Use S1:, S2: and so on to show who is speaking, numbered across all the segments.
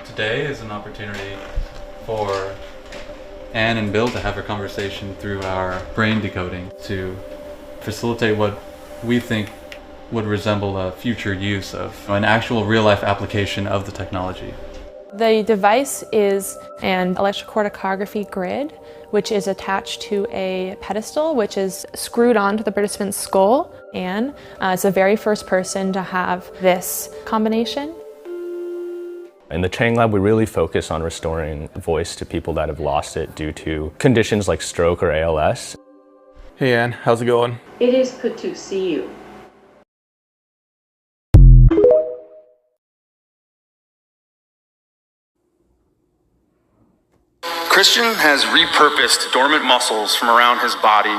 S1: Today is an opportunity for Anne and Bill to have a conversation through our brain decoding to facilitate what we think would resemble a future use of an actual real-life application of the technology.
S2: The device is an electrocorticography grid, which is attached to a pedestal, which is screwed onto the participant's skull. Anne is the very first person to have this combination.
S3: In the training lab, we really focus on restoring voice to people that have lost it due to conditions like stroke or ALS.
S4: Hey Anne, how's it going?
S5: It is good to see you.
S6: Christian has repurposed dormant muscles from around his body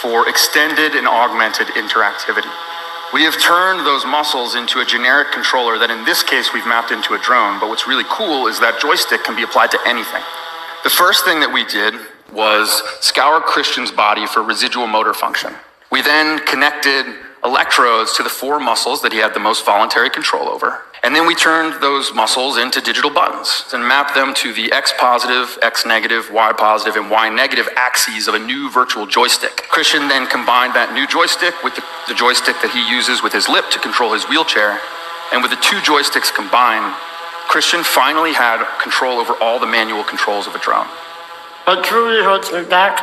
S6: for extended and augmented interactivity. We have turned those muscles into a generic controller that in this case we've mapped into a drone, but what's really cool is that joystick can be applied to anything. The first thing that we did was scour Christian's body for residual motor function. We then connected electrodes to the 4 muscles that he had the most voluntary control over. And then we turned those muscles into digital buttons and mapped them to the X positive, X negative, Y positive, and Y negative axes of a new virtual joystick. Christian then combined that new joystick with the joystick that he uses with his lip to control his wheelchair. And with the 2 joysticks combined, Christian finally had control over all the manual controls of a drone.
S7: What truly holds me back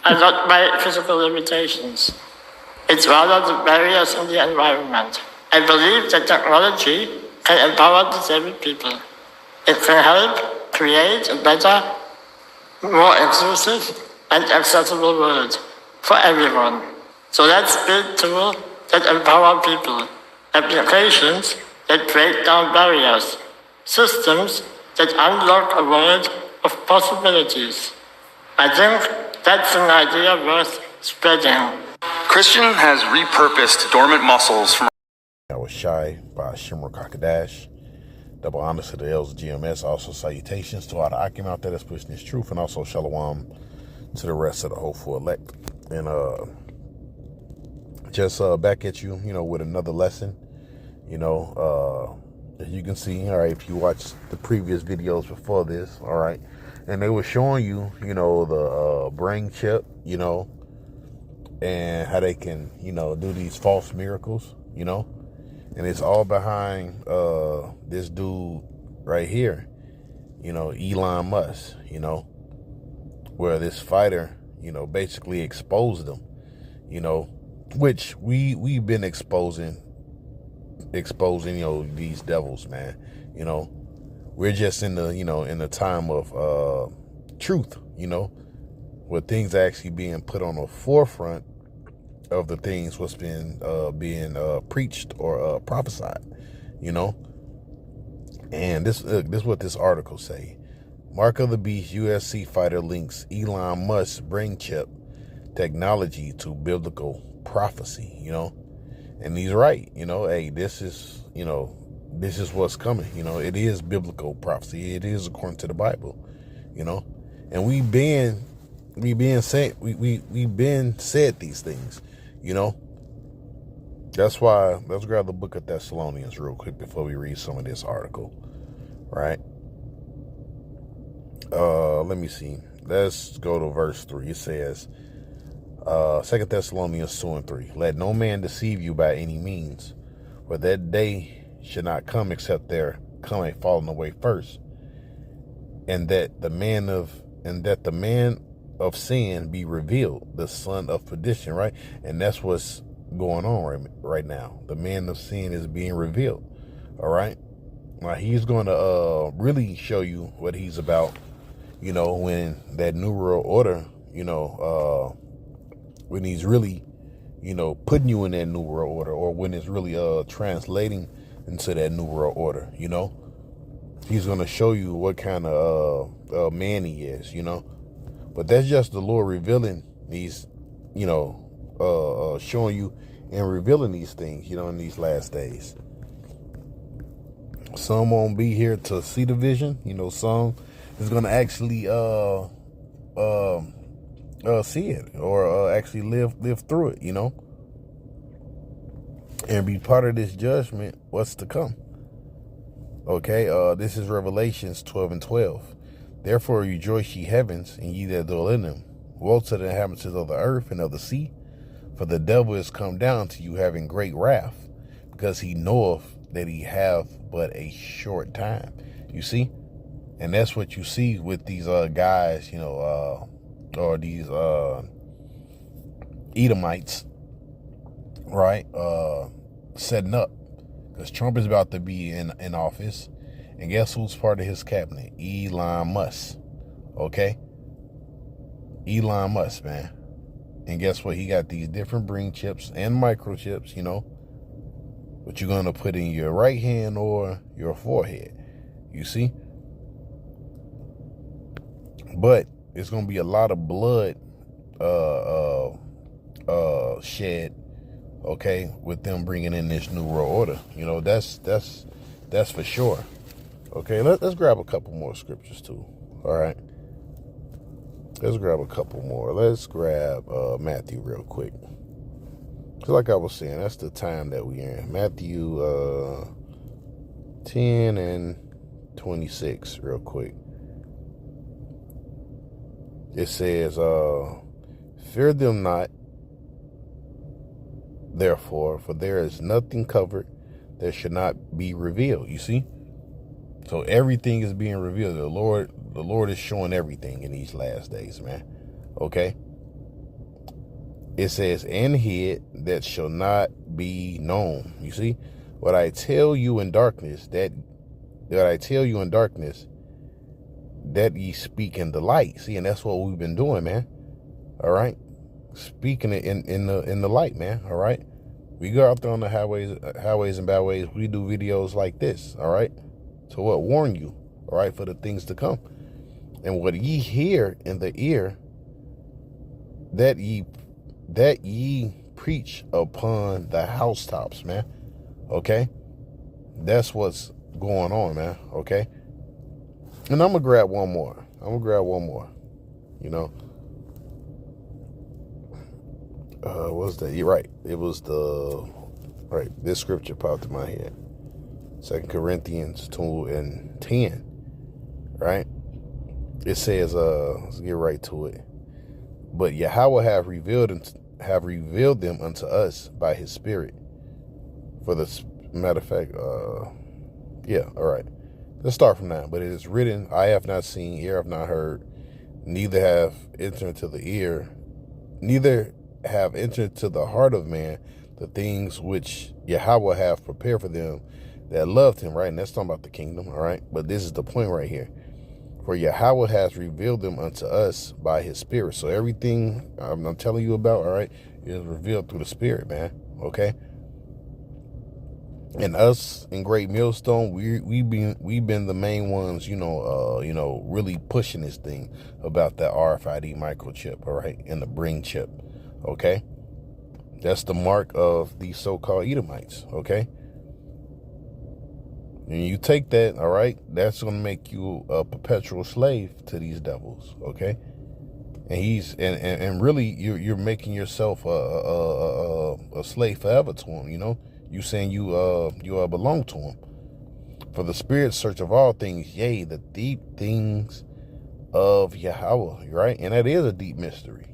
S7: are not my physical limitations. It's rather the barriers in the environment. I believe that technology can empower disabled people. It can help create a better, more inclusive and accessible world for everyone. So let's build tools that empower people, applications that break down barriers, systems that unlock a world of possibilities. I think that's an idea worth spreading.
S6: Christian has repurposed dormant muscles from...
S8: That was Shy by Shimmer Kakadash. Double honors to the L's GMS. Also salutations to all the Akim out there that's pushing this truth, and also shalom to the rest of the hopeful elect. And just back at you, with another lesson. As you can see, all right, if you watch the previous videos before this, all right, and they were showing you, the brain chip, and how they can, do these false miracles, and it's all behind this dude right here, Elon Musk, where this fighter, basically exposed them, which we've been exposing, these devils, man. We're just in the, in the time of truth, where things are actually being put on the forefront of the things what's been being preached or prophesied, And this is what this article say. Mark of the Beast UFC fighter links Elon Musk's brain chip technology to biblical prophecy, And he's right, hey, this is what's coming, it is biblical prophecy. It is according to the Bible, and we've been said these things, That's why, let's grab the book of Thessalonians real quick before we read some of this article, right? Let me see. Let's go to verse 3. It says, 2 Thessalonians 2 and 3. Let no man deceive you by any means, for that day should not come except there come a falling away first, and that the man of sin be revealed, the son of perdition, right? And that's what's going on right now. The man of sin is being revealed, all right? Now, he's going to really show you what he's about, when that New World Order, when he's really, putting you in that New World Order, or when it's really translating into that New World Order, He's going to show you what kind of man he is, But that's just the Lord revealing these, showing you and revealing these things, in these last days. Some won't be here to see the vision, some is going to actually see it, or actually live through it, and be part of this judgment, what's to come. Okay, this is Revelations 12:12. Therefore rejoice, ye heavens, and ye that dwell in them. Woe to the inhabitants of the earth and of the sea, for the devil is come down to you having great wrath, because he knoweth that he have but a short time. You see? And that's what you see with these guys, or these Edomites, right? Setting up. Because Trump is about to be in office. And guess who's part of his cabinet? Elon Musk. Okay? Elon Musk, man. And guess what? He got these different brain chips and microchips, what you're going to put in your right hand or your forehead. You see? But it's going to be a lot of blood shed, okay, with them bringing in this new world order. That's for sure. Okay, let's grab a couple more scriptures too. All right. Let's grab a couple more. Let's grab Matthew real quick. Because like I was saying, that's the time that we're in. Matthew 10 and 26 real quick. It says, fear them not, therefore, for there is nothing covered that should not be revealed. You see? So everything is being revealed. The Lord is showing everything in these last days, man. Okay? It says, and hid that shall not be known. You see? What I tell you in darkness, that ye speak in the light. See, and that's what we've been doing, man. All right? Speaking it in the light, man. All right? We go out there on the highways and byways. We do videos like this, all right? To what? Warn you, all right, for the things to come. And what ye hear in the ear, that ye preach upon the housetops, man. Okay? That's what's going on, man. Okay? And I'm going to grab one more. What's that? You're right. It was this scripture popped in my head. 2 Corinthians 2 and 10. Right? It says, let's get right to it. But Yahweh have revealed them unto us by his Spirit. For the matter of fact, yeah, all right. Let's start from that. But it is written, eye have not seen, ear have not heard, neither have entered into the ear, neither have entered to the heart of man the things which Yahweh have prepared for them that loved him, right? And that's talking about the kingdom, all right? But this is the point right here. For Yahweh has revealed them unto us by his Spirit. So everything I'm telling you about, all right, is revealed through the Spirit, man, okay? And us in Great Millstone, we've been the main ones, really pushing this thing about that RFID microchip, all right, and the brain chip, okay? That's the mark of these so-called Edomites, okay? And you take that, all right, that's going to make you a perpetual slave to these devils, okay? And and really you're making yourself a slave forever to him, You saying you belong to him. For the Spirit search of all things, yea, the deep things of Yahweh, right? And that is a deep mystery,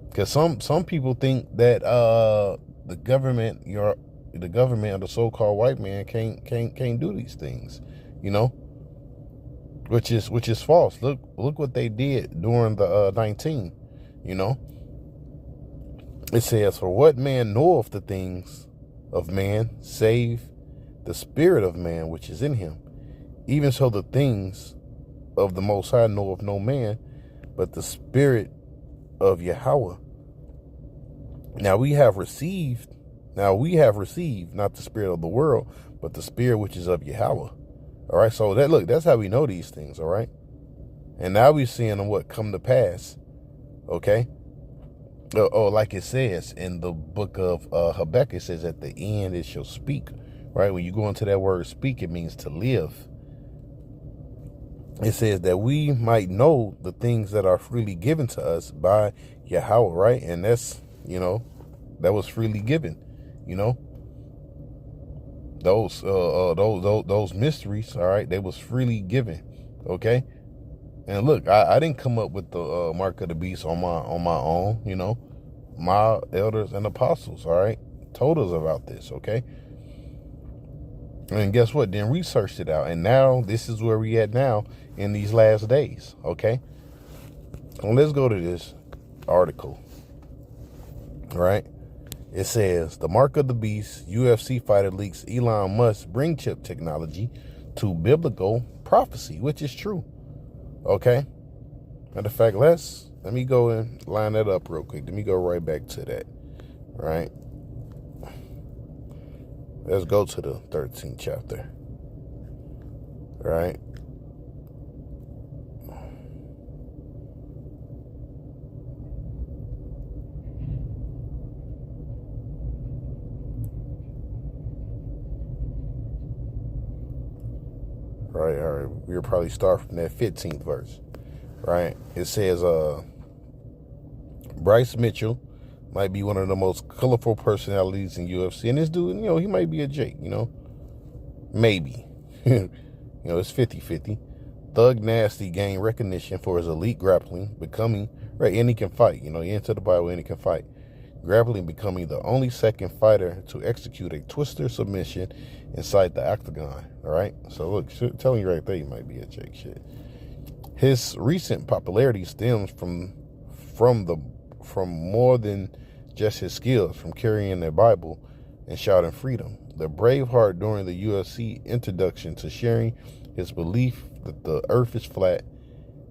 S8: Because some people think that the government or the so-called white man can't do these things, which is false. Look what they did during the 19, It says, for what man knoweth the things of man, save the spirit of man which is in him? Even so the things of the Most High knoweth no man, but the Spirit of Yahweh. Now we have received, not the spirit of the world, but the Spirit which is of Yahweh. All right, so that's how we know these things, all right? And now we're seeing them come to pass, okay? Oh, like it says in the book of Habakkuk, it says at the end it shall speak, right? When you go into that word speak, it means to live. It says that we might know the things that are freely given to us by Yahweh, right? And that's, that was freely given, those mysteries, all right, they was freely given, okay? And look, I didn't come up with the mark of the beast on my own, you know. My elders and apostles, all right, told us about this, okay? And guess what? Then researched it out, and now this is where we at now in these last days, okay? Well, let's go to this article, all right? It says, the mark of the beast, UFC fighter leaks Elon Musk bring chip technology to biblical prophecy, which is true. Okay? Matter of fact, let me go and line that up real quick. Let me go right back to that. Right? Let's go to the 13th chapter. Right? Right, all right. We'll probably start from that 15th verse. Right? It says, Bryce Mitchell might be one of the most colorful personalities in UFC. And this dude, you know, he might be a Jake, you know. Maybe. You know, it's 50-50. Thug Nasty gained recognition for his elite grappling, becoming, right, and he can fight. You know, he entered the Bible and he can fight. Grappling becoming the only second fighter to execute a twister submission inside the octagon. All right. So look, telling you right there, he might be a Jake shit. His recent popularity stems from more than just his skills, from carrying the Bible and shouting freedom. The Braveheart during the UFC introduction to sharing his belief that the earth is flat,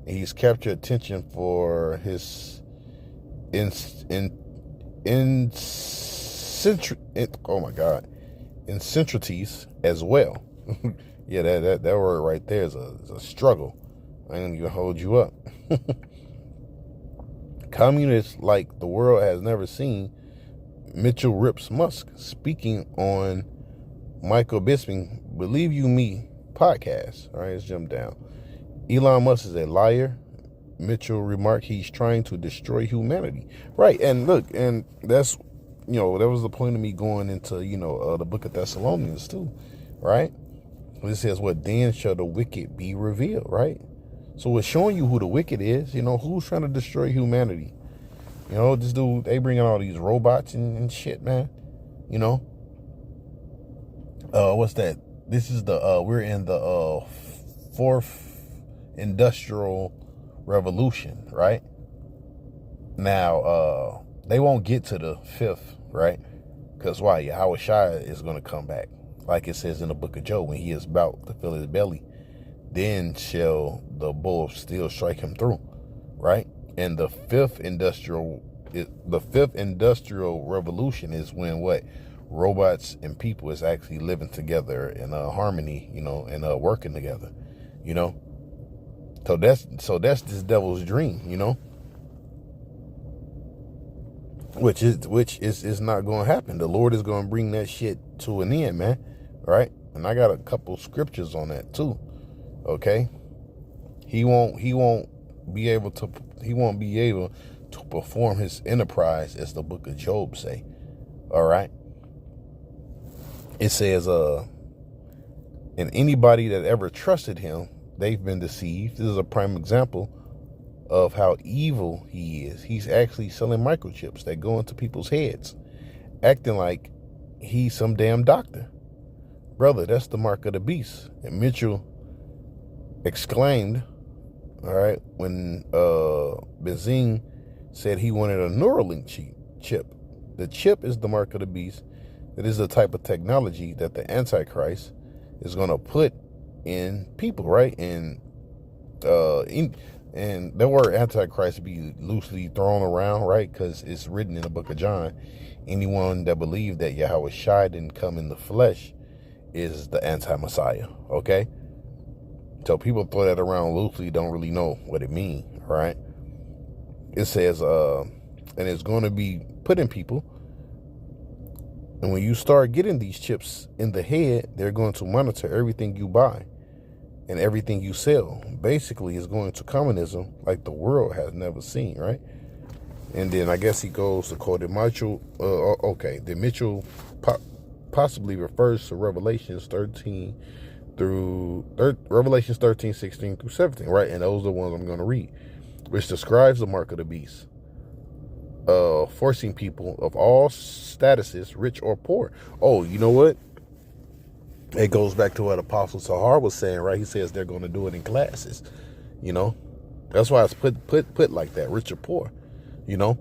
S8: and he's captured attention for his eccentricities as well. Yeah, that word right there is a struggle. I ain't gonna hold you up. Communists like the world has never seen. Mitchell rips Musk speaking on Michael Bisping Believe You Me podcast. All right, let's jump down. Elon Musk is a liar. Mitchell remarked he's trying to destroy humanity. Right, and look, and that's, you know, that was the point of me going into, you know, the book of Thessalonians too, right? It says, what then shall the wicked be revealed, right? So it's showing you who the wicked is, you know, who's trying to destroy humanity. You know, this dude, they bringing all these robots and shit, man, you know? What's that? This is the, we're in the fourth industrial revolution, right? Now, they won't get to the fifth, right? Because why? Yahweh Shai is going to come back. Like it says in the book of Job, when he is about to fill his belly, then shall the bow of steel strike him through, right? And the fifth industrial revolution is when what? Robots and people is actually living together in harmony, you know, and working together, you know. So that's this devil's dream, you know. Which is not going to happen. The Lord is going to bring that shit to an end, man. Right? And I got a couple scriptures on that too. Okay? He won't be able to perform his enterprise, as the book of Job say. All right? It says, and anybody that ever trusted him, they've been deceived. This is a prime example of how evil he is. He's actually selling microchips that go into people's heads, acting like he's some damn doctor. Brother, that's the mark of the beast. And Mitchell exclaimed, all right, when Benzine said he wanted a Neuralink chip. The chip is the mark of the beast. It is the type of technology that the Antichrist is going to put in people, right? And the word Antichrist be loosely thrown around, right? Because it's written in the book of John. Anyone that believed that Yahweh Shai didn't come in the flesh is the anti-Messiah, okay? So people throw that around loosely, don't really know what it means, right? It says, and it's going to be put in people. And when you start getting these chips in the head, they're going to monitor everything you buy and everything you sell. Basically, it's going to communism like the world has never seen, right? And then I guess he goes to quote Mitchell. The Mitchell possibly refers to Revelations 16 through 17, right? And those are the ones I'm going to read, which describes the mark of the beast, forcing people of all statuses, rich or poor. Oh, you know what? It goes back to what Apostle Sahar was saying, right? He says they're going to do it in classes, you know? That's why it's put like that, rich or poor, you know?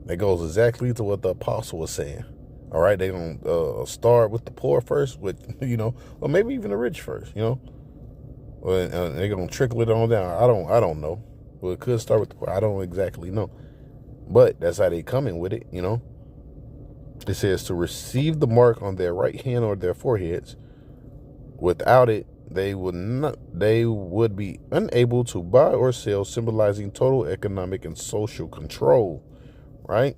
S8: That goes exactly to what the apostle was saying. All right, they're going to start with the poor first, with, you know, or maybe even the rich first, you know? And they're going to trickle it on down. I don't know. Well, it could start with the poor. I don't exactly know. But that's how they come in with it, you know? It says to receive the mark on their right hand or their foreheads. Without it, they would be unable to buy or sell, symbolizing total economic and social control, right?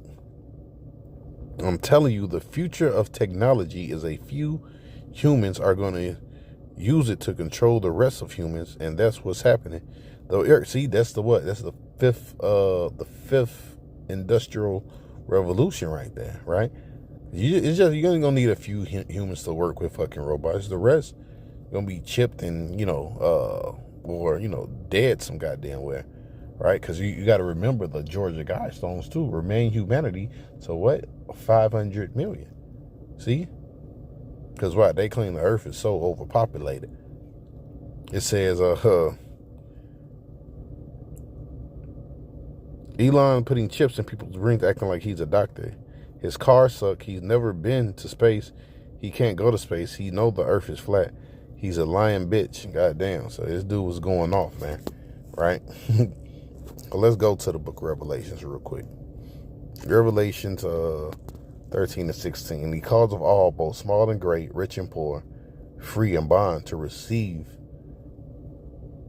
S8: I'm telling you, the future of technology is a few humans are going to use it to control the rest of humans, and that's what's happening. Though, see, that's the what? That's the fifth industrial revolution right there, right? You're only gonna need a few humans to work with fucking robots. The rest gonna be chipped and, you know, or, you know, dead some goddamn where, right? Because you got to remember the Georgia Guidestones too. Remain humanity. So what? 500 million. See? Because what? They claim the earth is so overpopulated. It says, Elon putting chips in people's brains, acting like he's a doctor. His car suck. He's never been to space. He can't go to space. He know the earth is flat. He's a lying bitch. Goddamn. So this dude was going off, man. Right? Well, let's go to the book of Revelations real quick. Revelations 13 to 16. The cause of all, both small and great, rich and poor, free and bond, to receive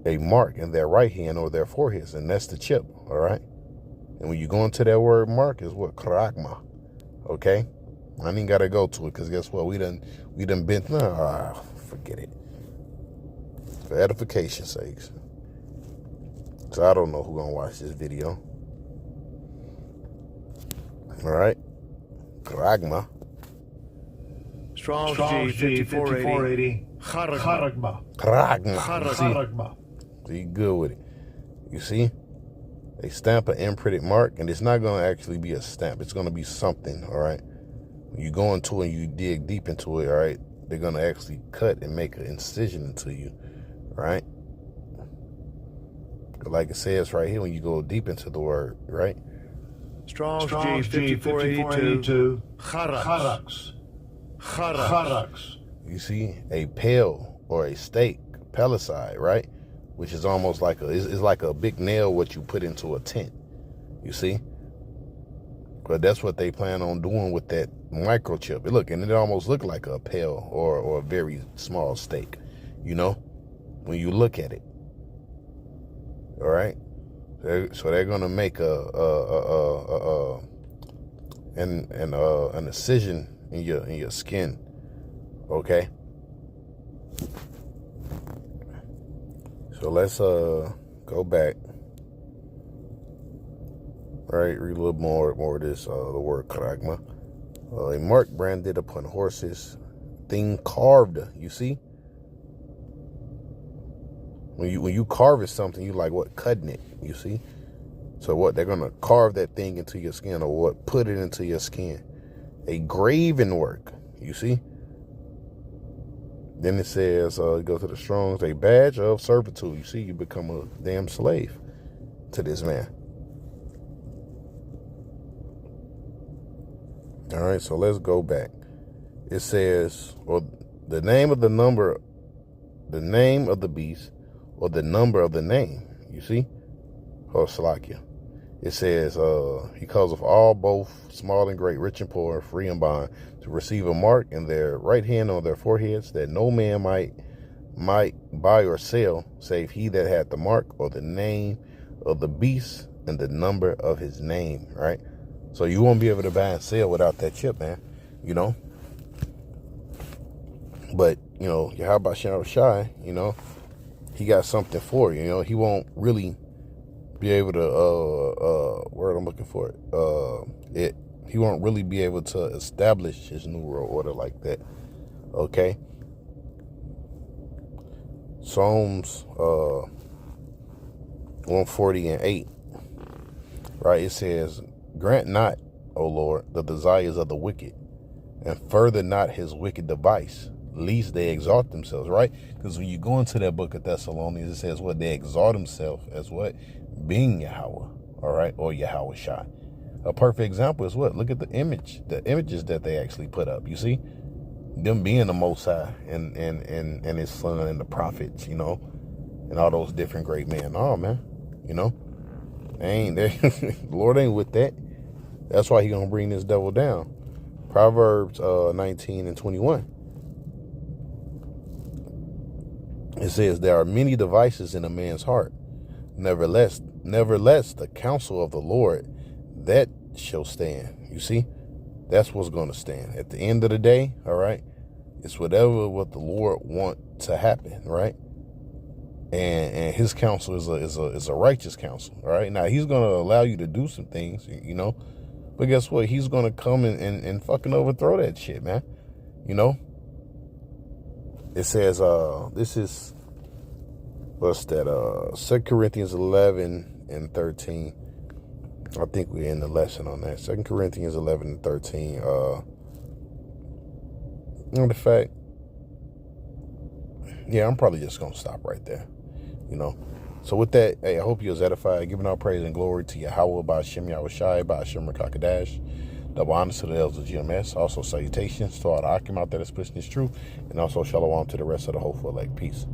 S8: a mark in their right hand or their foreheads. And that's the chip. All right? And when you go into that word mark, is what? Karagma. Okay? I ain't got to go to it because guess what? We done been, forget it. For edification's sakes. So I don't know who gonna watch this video. All right. Karagma.
S9: Strong G 5480. Karagma.
S8: Karagma. So you good with it. You see? They stamp an imprinted mark, and it's not gonna actually be a stamp. It's gonna be something, all right? When you go into it and you dig deep into it, all right, they're gonna actually cut and make an incision into you, all right? Like it says right here, when you go deep into the word, right?
S9: Strong G 5482. Charax.
S8: You see, a pail or a stake, pelicide, right? Which is almost like it's like a big nail what you put into a tent. You see? But that's what they plan on doing with that microchip. Look, and it almost looked like a pail or a very small stake, you know, when you look at it. All right? So they're gonna make an incision in your skin. Okay? So let's go back. All right, read a little more of this, the word karagma. A mark branded upon horses, thing carved, you see? When you carve something, you like what? Cutting it, you see? So what? They're gonna carve that thing into your skin, or what? Put it into your skin. A graven work, you see? Then it says, go to the Strong's, a badge of servitude. You see, you become a damn slave to this man. All right, so let's go back. It says, or the name of the name of the beast, or the number of the name. You see? Oh, Salakia. It says, he calls of all, both small and great, rich and poor, free and bond, to receive a mark in their right hand on their foreheads, that no man might buy or sell, save he that had the mark, or the name of the beast, and the number of his name, right? So you won't be able to buy and sell without that chip, man, you know? But, you know, Yahweh Shai, you know, he got something for you, you know? He won't really be able to, word I'm looking for it, He won't really be able to establish his new world order like that. Okay? Psalms 140:8. Right? It says, grant not, O Lord, the desires of the wicked, and further not his wicked device, lest they exalt themselves, right? Because when you go into that book of Thessalonians, it says what? They exalt themselves as what? Being Yahweh, all right? Or Yahweh Shai. A perfect example is what? Look at the images that they actually put up. You see? Them being the Most High and his son and the prophets, you know, and all those different great men. Oh, man, you know, the Lord ain't with that. That's why he gonna bring this devil down. Proverbs 19:21. It says, there are many devices in a man's heart. Nevertheless, the counsel of the Lord, that shall stand. You see? That's what's going to stand. At the end of the day, all right, it's what the Lord want to happen, right? And his counsel is a righteous counsel, all right? Now, he's going to allow you to do some things, you know, but guess what? He's going to come and fucking overthrow that shit, man, you know? It says, this is, what's that, 2 Corinthians 11:13. I think we're in the lesson on that. 2 Corinthians 11:13. In fact, yeah, I'm probably just going to stop right there, you know. So with that, hey, I hope you was edified, giving all praise and glory to Yahweh, by Hashem Yahweh Shai, by Hashem Rakakadash. Double honors to the elders of GMS. Also salutations to all the Akim out there that's pushing this truth. And also shalom to the rest of the hopeful elect. Peace.